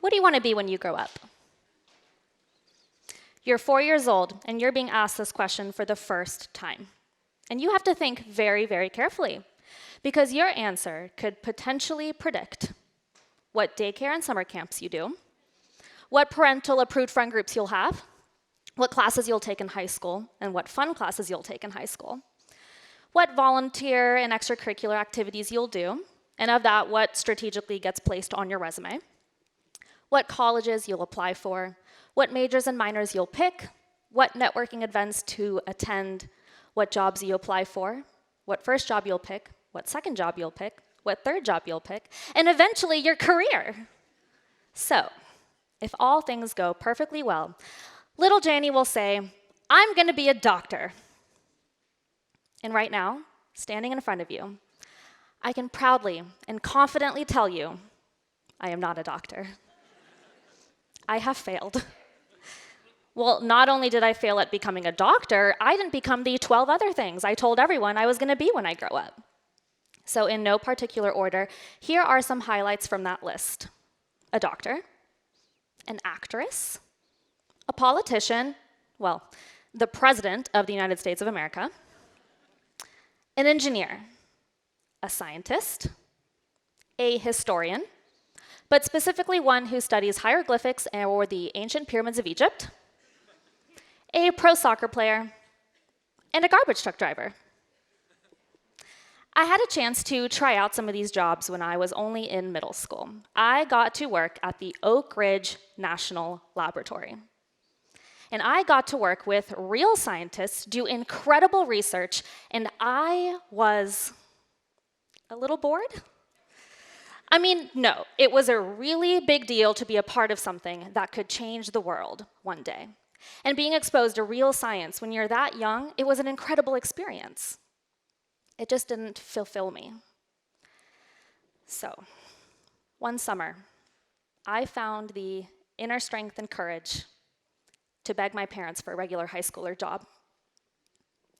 What do you want to be when you grow up? You're 4 years old, and you're being asked this question for the first time. And you have to think very, very carefully, because your answer could potentially predict what daycare and summer camps you do, what parental approved friend groups you'll have, what classes you'll take in high school, and what fun classes you'll take in high school, what volunteer and extracurricular activities you'll do, and of that, what strategically gets placed on your resume, what colleges you'll apply for, what majors and minors you'll pick, what networking events to attend, what jobs you apply for, what first job you'll pick, what second job you'll pick, what third job you'll pick, and eventually your career. So, if all things go perfectly well, little Jani will say, I'm going to be a doctor. And right now, standing in front of you, I can proudly and confidently tell you, I am not a doctor. I have failed. Well, not only did I fail at becoming a doctor, I didn't become the 12 other things I told everyone I was going to be when I grow up. So in no particular order, here are some highlights from that list. A doctor, an actress, a politician, well, the President of the United States of America, an engineer, a scientist, a historian, but specifically one who studies hieroglyphics or the ancient pyramids of Egypt, a pro soccer player, and a garbage truck driver. I had a chance to try out some of these jobs when I was only in middle school. I got to work at the Oak Ridge National Laboratory. And I got to work with real scientists, do incredible research, and I was a little bored. I mean, no, it was a really big deal to be a part of something that could change the world one day. And being exposed to real science when you're that young, it was an incredible experience. It just didn't fulfill me. So, one summer, I found the inner strength and courage to beg my parents for a regular high schooler job.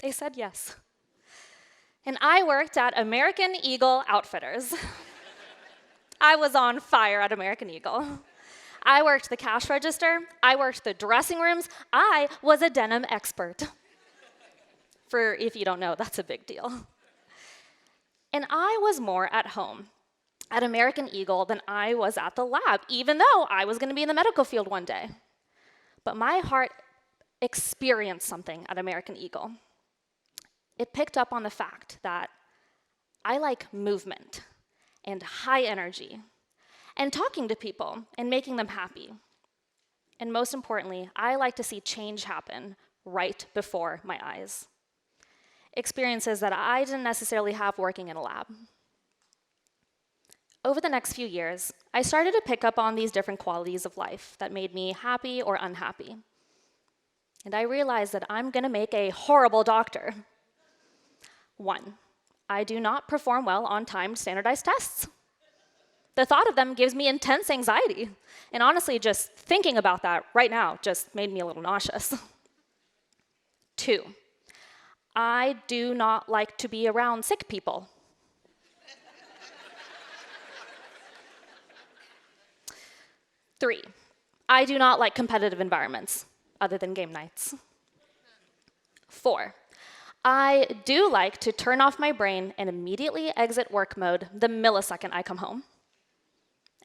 They said yes. And I worked at American Eagle Outfitters. I was on fire at American Eagle. I worked the cash register. I worked the dressing rooms. I was a denim expert. For if you don't know, that's a big deal. And I was more at home at American Eagle than I was at the lab, even though I was going to be in the medical field one day. But my heart experienced something at American Eagle. It picked up on the fact that I like movement and high energy, and talking to people and making them happy. And most importantly, I like to see change happen right before my eyes. Experiences that I didn't necessarily have working in a lab. Over the next few years, I started to pick up on these different qualities of life that made me happy or unhappy. And I realized that I'm gonna make a horrible doctor. 1, I do not perform well on timed standardized tests. The thought of them gives me intense anxiety. And honestly, just thinking about that right now just made me a little nauseous. 2, I do not like to be around sick people. 3, I do not like competitive environments other than game nights. 4, I do like to turn off my brain and immediately exit work mode the millisecond I come home.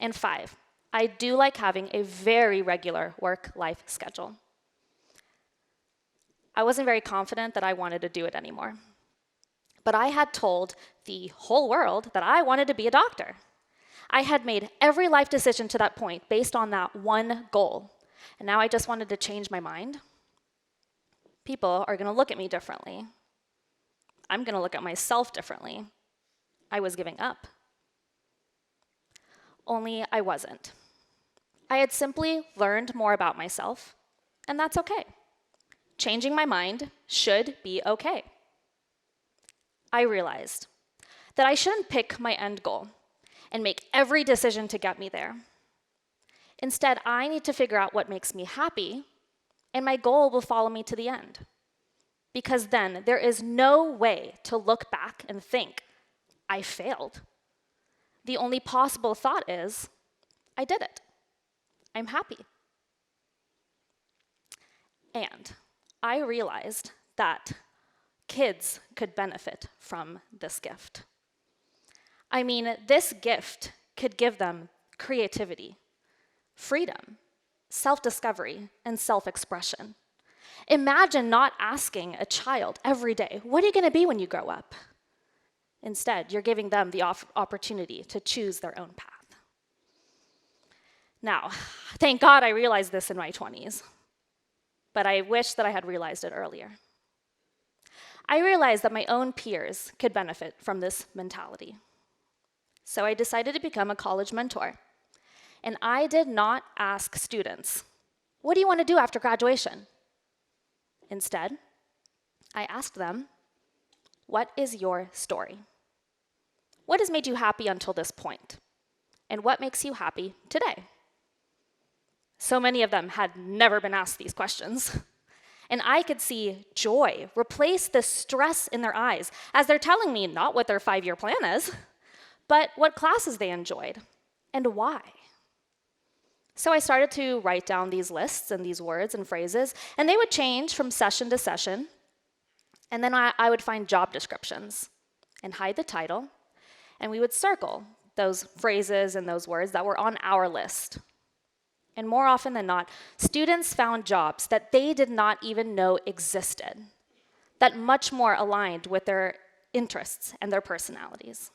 And 5, I do like having a very regular work-life schedule. I wasn't very confident that I wanted to do it anymore. But I had told the whole world that I wanted to be a doctor. I had made every life decision to that point based on that one goal. And now I just wanted to change my mind. People are going to look at me differently. I'm going to look at myself differently. I was giving up. Only I wasn't. I had simply learned more about myself, and that's okay. Changing my mind should be okay. I realized that I shouldn't pick my end goal and make every decision to get me there. Instead, I need to figure out what makes me happy and my goal will follow me to the end. Because then there is no way to look back and think, I failed. The only possible thought is, I did it. I'm happy. And I realized that kids could benefit from this gift. I mean, this gift could give them creativity, freedom, self-discovery, and self-expression. Imagine not asking a child every day, what are you going to be when you grow up? Instead, you're giving them the opportunity to choose their own path. Now, thank God I realized this in my 20s, but I wish that I had realized it earlier. I realized that my own peers could benefit from this mentality. So I decided to become a college mentor. And I did not ask students, what do you want to do after graduation? Instead, I asked them, what is your story? What has made you happy until this point? And what makes you happy today? So many of them had never been asked these questions. And I could see joy replace the stress in their eyes as they're telling me not what their 5-year plan is, but what classes they enjoyed and why. So I started to write down these lists and these words and phrases, and they would change from session to session. And then I would find job descriptions and hide the title, and we would circle those phrases and those words that were on our list. And more often than not, students found jobs that they did not even know existed, that much more aligned with their interests and their personalities.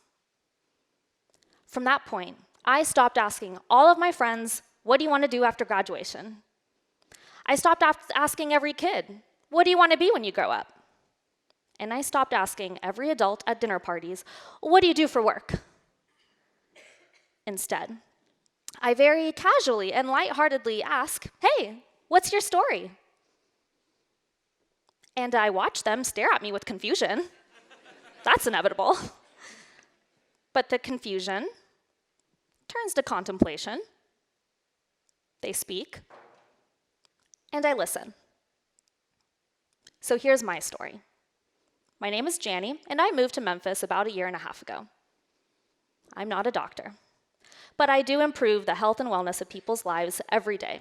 From that point, I stopped asking all of my friends, what do you want to do after graduation? I stopped asking every kid, what do you want to be when you grow up? And I stopped asking every adult at dinner parties, what do you do for work? Instead, I very casually and lightheartedly ask, hey, what's your story? And I watch them stare at me with confusion. That's inevitable. But the confusion turns to contemplation. They speak, and I listen. So here's my story. My name is Jani, and I moved to Memphis about 1.5 years ago. I'm not a doctor, but I do improve the health and wellness of people's lives every day.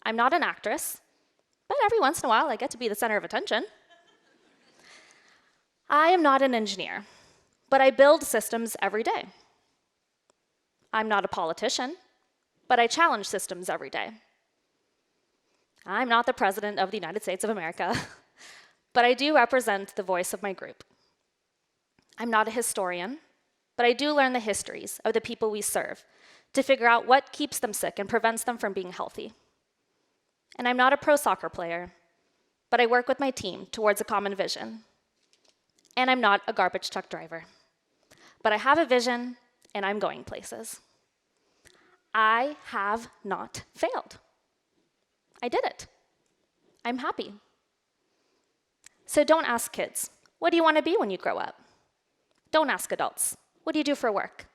I'm not an actress, but every once in a while I get to be the center of attention. I am not an engineer, but I build systems every day. I'm not a politician, but I challenge systems every day. I'm not the President of the United States of America, but I do represent the voice of my group. I'm not a historian, but I do learn the histories of the people we serve to figure out what keeps them sick and prevents them from being healthy. And I'm not a pro soccer player, but I work with my team towards a common vision. And I'm not a garbage truck driver, but I have a vision and I'm going places. I have not failed. I did it. I'm happy. So don't ask kids, what do you want to be when you grow up? Don't ask adults, what do you do for work?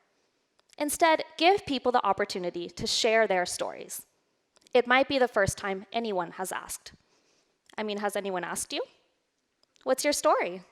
Instead, give people the opportunity to share their stories. It might be the first time anyone has asked. I mean, has anyone asked you? What's your story?